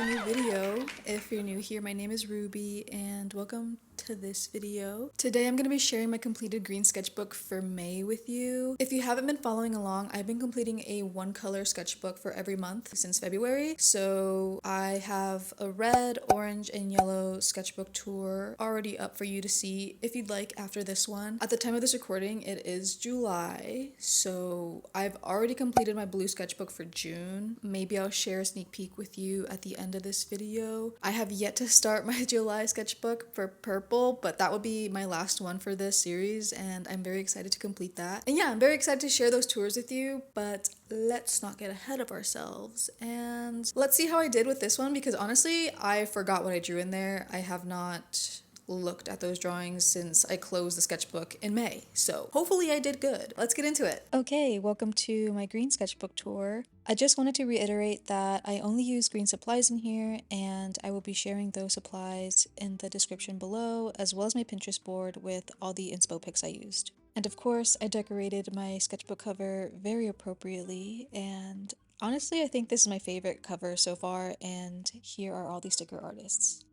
new video. If you're new here, my name is Ruby and welcome to this video. Today I'm going to be sharing my completed green sketchbook for May with you. If you haven't been following along, I've been completing a one color sketchbook for every month since February. So I have a red, orange, and yellow sketchbook tour already up for you to see if you'd like after this one. At the time of this recording, it is July, so I've already completed my blue sketchbook for June. Maybe I'll share a sneak peek with you at the end of this video. I have yet to start my July sketchbook for purple, but that will be my last one for this series and I'm very excited to complete that. And yeah, I'm very excited to share those tours with you, but let's not get ahead of ourselves and let's see how I did with this one, because honestly, I forgot what I drew in there. I have not looked at those drawings since I closed the sketchbook in May, so hopefully I did good. Let's get into it. Okay, welcome to my green sketchbook tour. I just wanted to reiterate that I only use green supplies in here, and I will be sharing those supplies in the description below, as well as my Pinterest board with all the inspo pics I used. And of course, I decorated my sketchbook cover very appropriately, and honestly, I think this is my favorite cover so far, and here are all the sticker artists.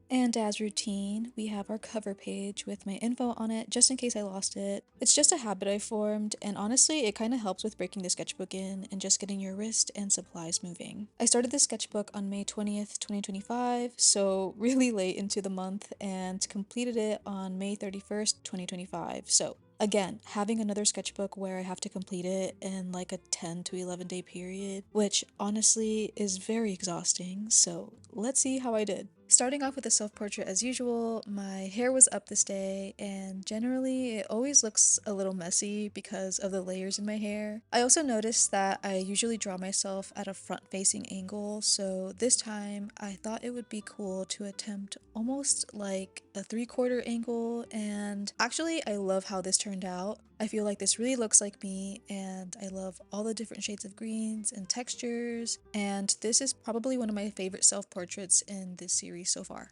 And as routine, we have our cover page with my info on it, just in case I lost it. It's just a habit I formed, and honestly, it kind of helps with breaking the sketchbook in and just getting your wrist and supplies moving. I started this sketchbook on May 20th, 2025, so really late into the month, and completed it on May 31st, 2025, so again, having another sketchbook where I have to complete it in like a 10 to 11 day period, which honestly is very exhausting, so let's see how I did. Starting off with a self-portrait as usual, my hair was up this day, and generally it always looks a little messy because of the layers in my hair. I also noticed that I usually draw myself at a front-facing angle, so this time I thought it would be cool to attempt almost like a 3/4 angle, and actually I love how this turned out. I feel like this really looks like me, and I love all the different shades of greens and textures, and this is probably one of my favorite self-portraits in this series so far.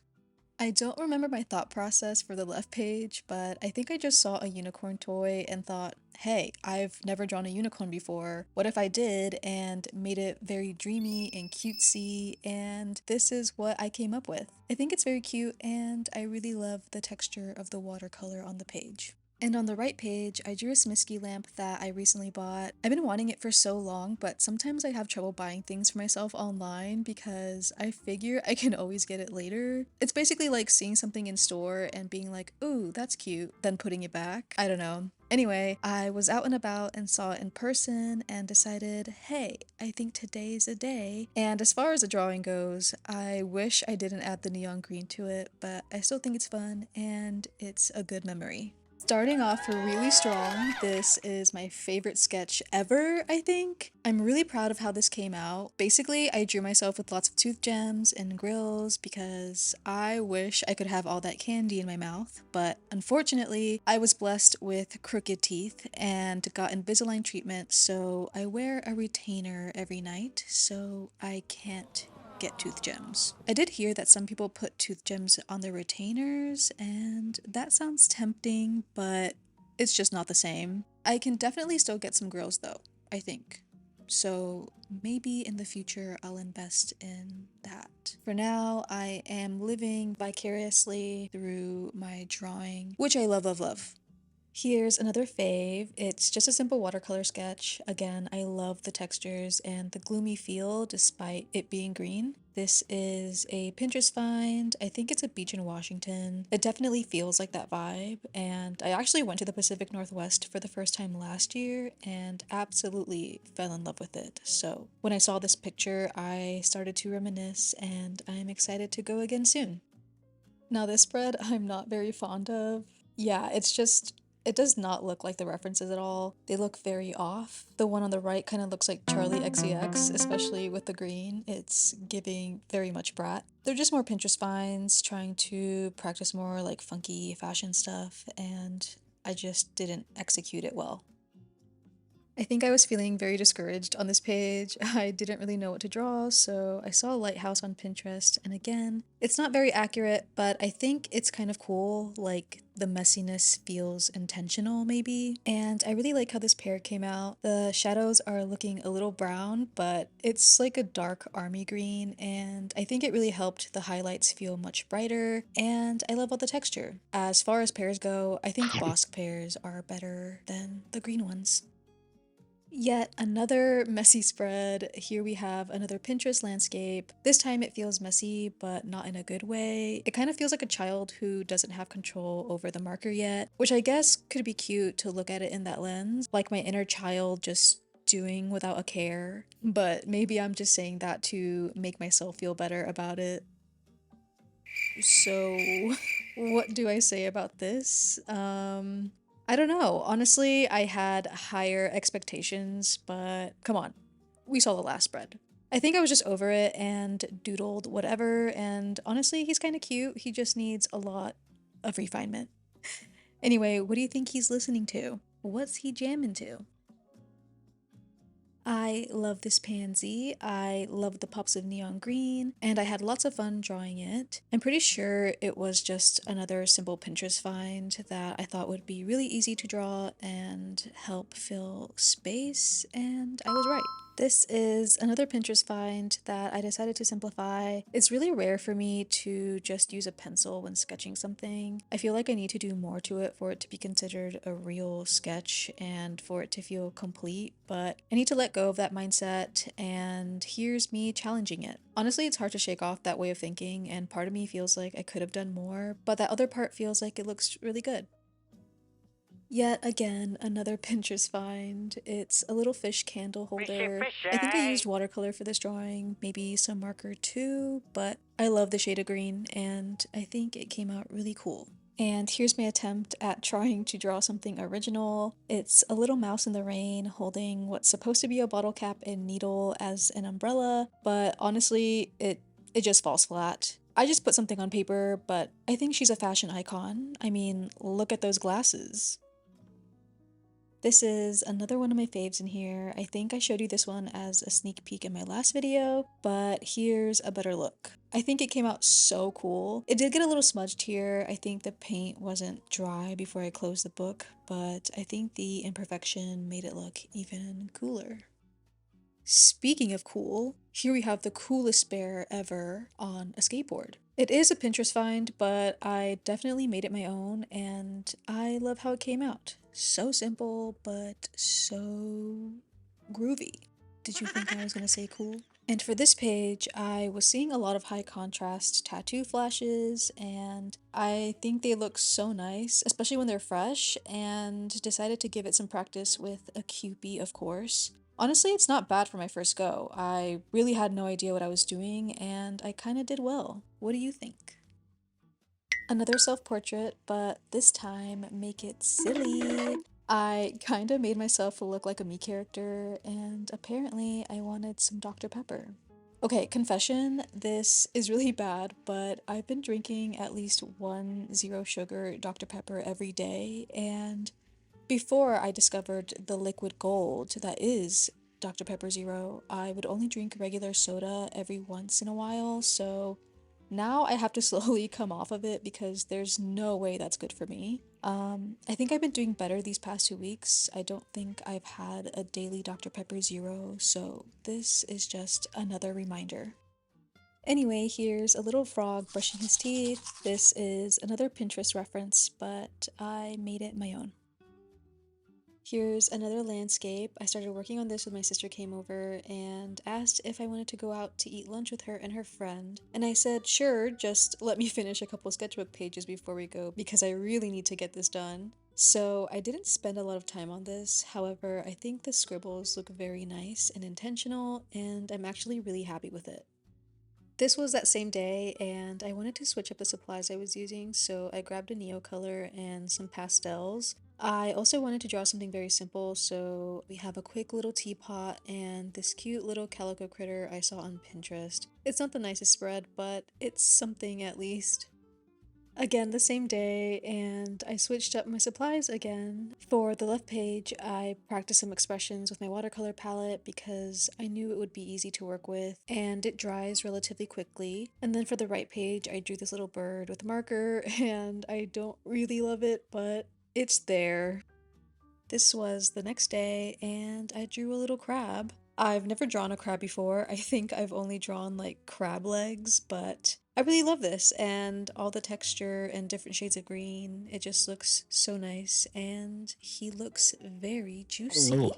I don't remember my thought process for the left page, but I think I just saw a unicorn toy and thought, hey, I've never drawn a unicorn before. What if I did and made it very dreamy and cutesy? And this is what I came up with. I think it's very cute, and I really love the texture of the watercolor on the page. And on the right page, I drew a Smisky lamp that I recently bought. I've been wanting it for so long, but sometimes I have trouble buying things for myself online because I figure I can always get it later. It's basically like seeing something in store and being like, ooh, that's cute, then putting it back. I don't know. Anyway, I was out and about and saw it in person and decided, hey, I think today's a day. And as far as the drawing goes, I wish I didn't add the neon green to it, but I still think it's fun and it's a good memory. Starting off really strong, this is my favorite sketch ever, I think. I'm really proud of how this came out. Basically, I drew myself with lots of tooth gems and grills because I wish I could have all that candy in my mouth, but unfortunately, I was blessed with crooked teeth and got Invisalign treatment, so I wear a retainer every night, so I can't get tooth gems. I did hear that some people put tooth gems on their retainers, and that sounds tempting, but it's just not the same. I can definitely still get some grills though, I think. So maybe in the future I'll invest in that. For now, I am living vicariously through my drawing, which I love, love, love. Here's another fave. It's just a simple watercolor sketch. Again, I love the textures and the gloomy feel despite it being green. This is a Pinterest find. I think it's a beach in Washington. It definitely feels like that vibe, and I actually went to the Pacific Northwest for the first time last year and absolutely fell in love with it. So when I saw this picture, I started to reminisce, and I'm excited to go again soon. Now this spread I'm not very fond of. Yeah, it does not look like the references at all. They look very off. The one on the right kind of looks like Charlie XCX, especially with the green. It's giving very much brat. They're just more Pinterest finds, trying to practice more like funky fashion stuff, and I just didn't execute it well. I think I was feeling very discouraged on this page. I didn't really know what to draw, so I saw a lighthouse on Pinterest, and again, it's not very accurate, but I think it's kind of cool, like the messiness feels intentional maybe. And I really like how this pair came out. The shadows are looking a little brown, but it's like a dark army green, and I think it really helped the highlights feel much brighter, and I love all the texture. As far as pairs go, I think Bossk pairs are better than the green ones. Yet another messy spread. Here we have another Pinterest landscape. This time it feels messy, but not in a good way. It kind of feels like a child who doesn't have control over the marker yet, which I guess could be cute to look at it in that lens, like my inner child just doing without a care. But maybe I'm just saying that to make myself feel better about it. So, what do I say about this? I don't know. Honestly, I had higher expectations, but come on. We saw the last spread. I think I was just over it and doodled whatever, and honestly, he's kind of cute. He just needs a lot of refinement. Anyway, what do you think he's listening to? What's he jamming to? I love this pansy. I love the pops of neon green, and I had lots of fun drawing it. I'm pretty sure it was just another simple Pinterest find that I thought would be really easy to draw and help fill space, and I was right. This is another Pinterest find that I decided to simplify. It's really rare for me to just use a pencil when sketching something. I feel like I need to do more to it for it to be considered a real sketch and for it to feel complete, but I need to let go of that mindset, and here's me challenging it. Honestly, it's hard to shake off that way of thinking, and part of me feels like I could have done more, but that other part feels like it looks really good. Yet again, another Pinterest find. It's a little fish candle Fishy, holder. I think I used fishy. watercolor for this drawing, maybe some marker too, but I love the shade of green and I think it came out really cool. And here's my attempt at trying to draw something original. It's a little mouse in the rain holding what's supposed to be a bottle cap and needle as an umbrella, but honestly, it just falls flat. I just put something on paper, but I think she's a fashion icon. I mean, look at those glasses. This is another one of my faves in here. I think I showed you this one as a sneak peek in my last video, but here's a better look. I think it came out so cool. It did get a little smudged here. I think the paint wasn't dry before I closed the book, but I think the imperfection made it look even cooler. Speaking of cool, here we have the coolest bear ever on a skateboard. It is a Pinterest find, but I definitely made it my own, and I love how it came out. So simple, but so groovy. Did you think I was gonna say cool? And for this page, I was seeing a lot of high contrast tattoo flashes, and I think they look so nice, especially when they're fresh, and decided to give it some practice with a Cupid, of course. Honestly, it's not bad for my first go. I really had no idea what I was doing, and I kinda did well. What do you think? Another self-portrait, but this time make it silly. I kinda made myself look like a me character, and apparently I wanted some Dr. Pepper. Okay, confession, this is really bad, but I've been drinking at least one zero sugar Dr. Pepper every day, and before I discovered the liquid gold that is Dr. Pepper Zero, I would only drink regular soda every once in a while, so now I have to slowly come off of it because there's no way that's good for me. I think I've been doing better these past 2 weeks. I don't think I've had a daily Dr. Pepper Zero, so this is just another reminder. Anyway, here's a little frog brushing his teeth. This is another Pinterest reference, but I made it my own. Here's another landscape. I started working on this when my sister came over and asked if I wanted to go out to eat lunch with her and her friend. And I said, sure, just let me finish a couple sketchbook pages before we go because I really need to get this done. So I didn't spend a lot of time on this, however, I think the scribbles look very nice and intentional, and I'm actually really happy with it. This was that same day, and I wanted to switch up the supplies I was using, so I grabbed a Neocolor and some pastels. I also wanted to draw something very simple, so we have a quick little teapot and this cute little calico critter I saw on Pinterest. It's not the nicest spread, but it's something at least. Again, the same day, and I switched up my supplies again. For the left page, I practiced some expressions with my watercolor palette because I knew it would be easy to work with, and it dries relatively quickly. And then for the right page, I drew this little bird with a marker, and I don't really love it, but it's there. This was the next day, and I drew a little crab. I've never drawn a crab before. I think I've only drawn like crab legs, but I really love this and all the texture and different shades of green. It just looks so nice, and he looks very juicy.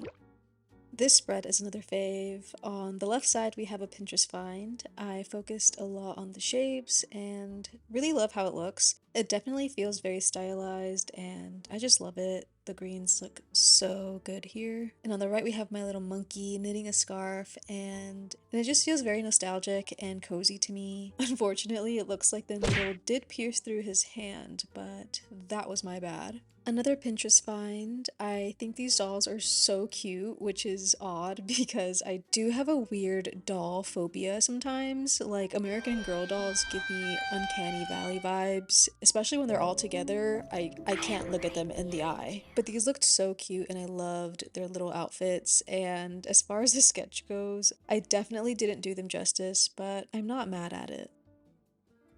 This spread is another fave. On the left side, we have a Pinterest find. I focused a lot on the shapes and really love how it looks. It definitely feels very stylized and I just love it. The greens look so good here. And on the right, we have my little monkey knitting a scarf, and it just feels very nostalgic and cozy to me. Unfortunately, it looks like the needle did pierce through his hand, but that was my bad. Another Pinterest find. I think these dolls are so cute, which is odd because I do have a weird doll phobia sometimes. Like, American Girl dolls give me uncanny valley vibes, especially when they're all together. I can't look at them in the eye. But these looked so cute and I loved their little outfits. And as far as the sketch goes, I definitely didn't do them justice, but I'm not mad at it.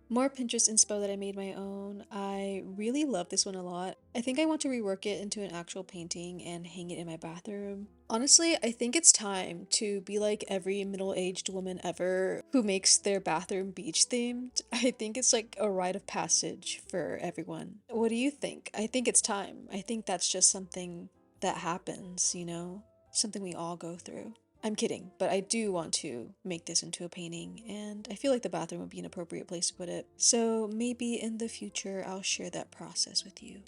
More Pinterest inspo that I made my own. I really love this one a lot. I think I want to rework it into an actual painting and hang it in my bathroom. Honestly, I think it's time to be like every middle-aged woman ever who makes their bathroom beach themed. I think it's like a rite of passage for everyone. What do you think? I think it's time. I think that's just something that happens, you know? Something we all go through. I'm kidding, but I do want to make this into a painting, and I feel like the bathroom would be an appropriate place to put it. So maybe in the future I'll share that process with you.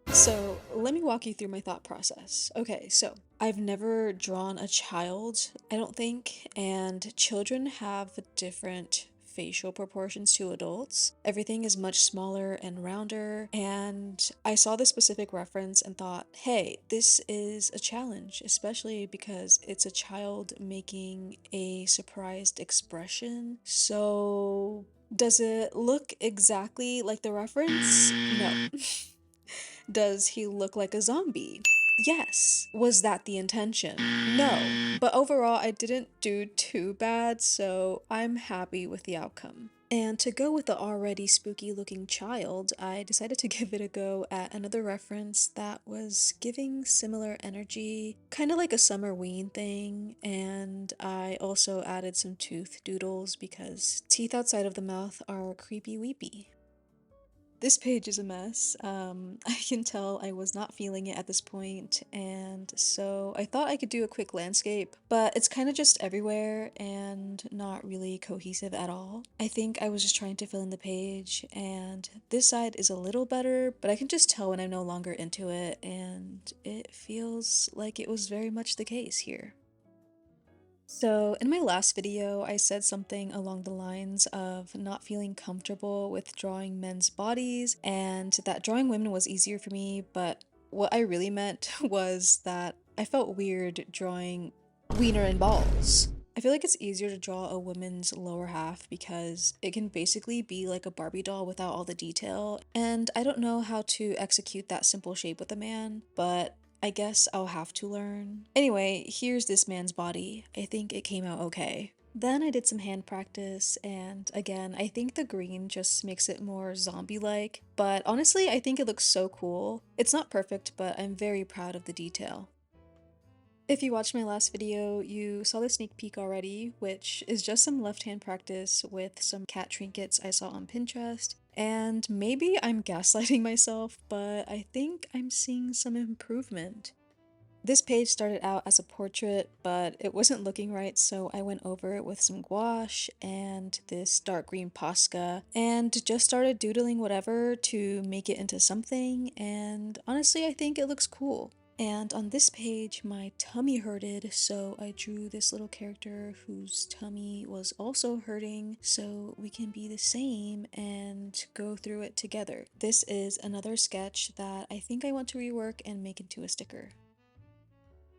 So let me walk you through my thought process. Okay, so I've never drawn a child, I don't think, and children have different facial proportions to adults. Everything is much smaller and rounder, and I saw this specific reference and thought, hey, this is a challenge, especially because it's a child making a surprised expression. So does it look exactly like the reference? No. Does he look like a zombie? Yes. Was that the intention? No. But overall, I didn't do too bad, so I'm happy with the outcome. And to go with the already spooky looking child, I decided to give it a go at another reference that was giving similar energy, kind of like a summer ween thing, and I also added some tooth doodles because teeth outside of the mouth are creepy weepy. This page is a mess. I can tell I was not feeling it at this point, and so I thought I could do a quick landscape, but it's kind of just everywhere and not really cohesive at all. I think I was just trying to fill in the page, and this side is a little better, but I can just tell when I'm no longer into it, and it feels like it was very much the case here. So, in my last video, I said something along the lines of not feeling comfortable with drawing men's bodies and that drawing women was easier for me, but what I really meant was that I felt weird drawing wiener and balls. I feel like it's easier to draw a woman's lower half because it can basically be like a Barbie doll without all the detail, and I don't know how to execute that simple shape with a man, but I guess I'll have to learn. Anyway, here's this man's body. I think it came out okay. Then I did some hand practice, and again, I think the green just makes it more zombie-like, but honestly, I think it looks so cool. It's not perfect, but I'm very proud of the detail. If you watched my last video, you saw the sneak peek already, which is just some left-hand practice with some cat trinkets I saw on Pinterest. And maybe I'm gaslighting myself, but I think I'm seeing some improvement. This page started out as a portrait, but it wasn't looking right, so I went over it with some gouache and this dark green Posca, and just started doodling whatever to make it into something, and honestly, I think it looks cool. And on this page, my tummy hurted, so I drew this little character whose tummy was also hurting, so we can be the same and go through it together. This is another sketch that I think I want to rework and make into a sticker.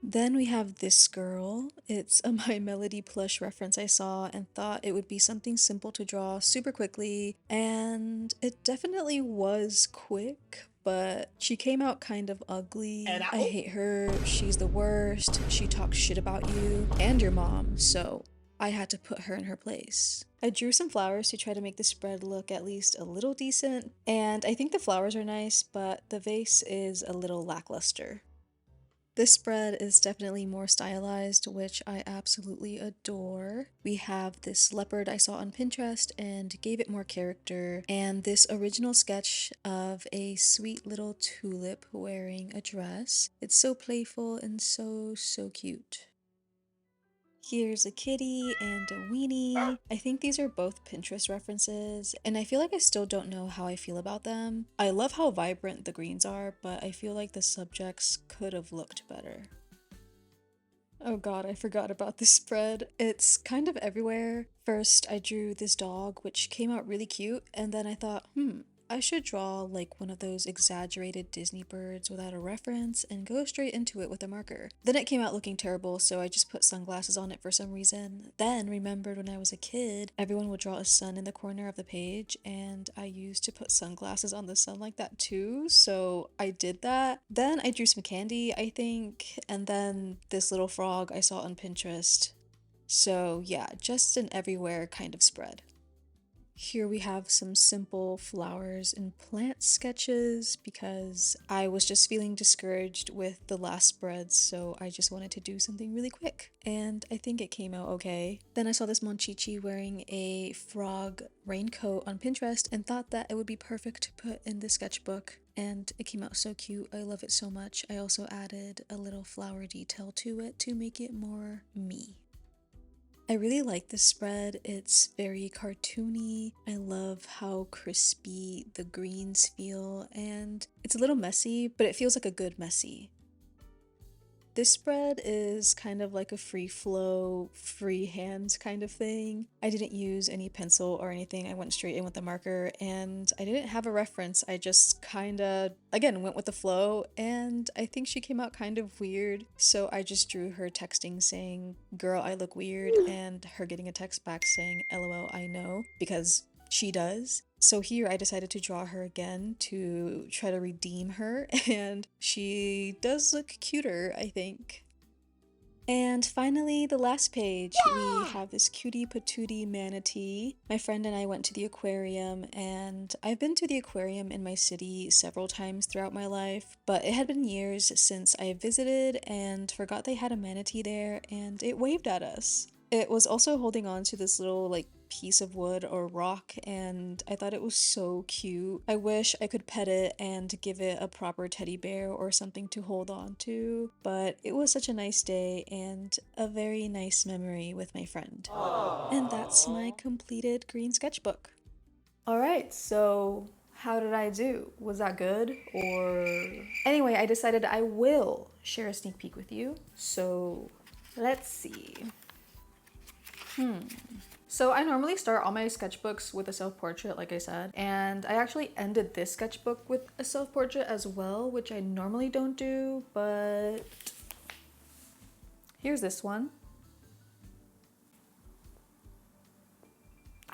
Then we have this girl. It's a My Melody plush reference I saw and thought it would be something simple to draw super quickly, and it definitely was quick, but she came out kind of ugly. I hate her, she's the worst, she talks shit about you and your mom, so I had to put her in her place. I drew some flowers to try to make the spread look at least a little decent, and I think the flowers are nice, but the vase is a little lackluster. This spread is definitely more stylized, which I absolutely adore. We have this leopard I saw on Pinterest and gave it more character, and this original sketch of a sweet little tulip wearing a dress. It's so playful and so cute. Here's a kitty and a weenie. I think these are both Pinterest references, and I feel like I still don't know how I feel about them. I love how vibrant the greens are, but I feel like the subjects could have looked better. Oh god, I forgot about this spread. It's kind of everywhere. First, I drew this dog, which came out really cute, and then I thought, I should draw like one of those exaggerated Disney birds without a reference and go straight into it with a marker. Then it came out looking terrible, so I just put sunglasses on it for some reason. Then remembered when I was a kid, everyone would draw a sun in the corner of the page, and I used to put sunglasses on the sun like that too, so I did that. Then I drew some candy, I think, and then this little frog I saw on Pinterest. So yeah, just an everywhere kind of spread. Here we have some simple flowers and plant sketches because I was just feeling discouraged with the last spreads, so I just wanted to do something really quick. And I think it came out okay. Then I saw this Monchichi wearing a frog raincoat on Pinterest and thought that it would be perfect to put in the sketchbook. And it came out so cute. I love it so much. I also added a little flower detail to it to make it more me. I really like this spread. It's very cartoony. I love how crispy the greens feel, and it's a little messy, but it feels like a good messy. This spread is kind of like a free flow, free hands kind of thing. I didn't use any pencil or anything. I went straight in with a marker, and I didn't have a reference. I just kind of, again, went with the flow, and I think she came out kind of weird. So I just drew her texting saying, "Girl, I look weird," and her getting a text back saying, "LOL, I know," because she does. So here I decided to draw her again to try to redeem her, and she does look cuter, I think. And finally, the last page, we have this cutie patootie manatee. My friend and I went to the aquarium, and I've been to the aquarium in my city several times throughout my life, but it had been years since I visited and forgot they had a manatee there, and it waved at us. It was also holding on to this little like piece of wood or rock, and I thought it was so cute. I wish I could pet it and give it a proper teddy bear or something to hold on to, but it was such a nice day and a very nice memory with my friend. And that's my completed green sketchbook. Alright, so how did I do? Was that good? Or... Anyway, I decided I will share a sneak peek with you, so let's see. So I normally start all my sketchbooks with a self-portrait, like I said, and I actually ended this sketchbook with a self-portrait as well, which I normally don't do, but here's this one.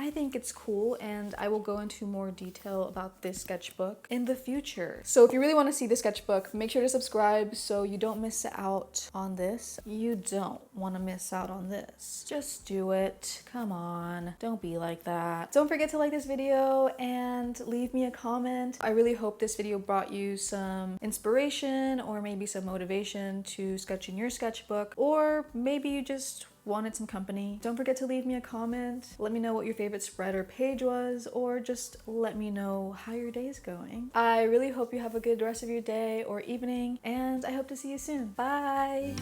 I think it's cool, and I will go into more detail about this sketchbook in the future. So if you really want to see the sketchbook, make sure to subscribe so you don't miss out on this. You don't want to miss out on this. Just do it. Come on. Don't be like that. Don't forget to like this video and leave me a comment. I really hope this video brought you some inspiration or maybe some motivation to sketch in your sketchbook, or maybe you just wanted some company. Don't forget to leave me a comment. Let me know what your favorite spread or page was, or just let me know how your day is going. I really hope you have a good rest of your day or evening, and I hope to see you soon. Bye!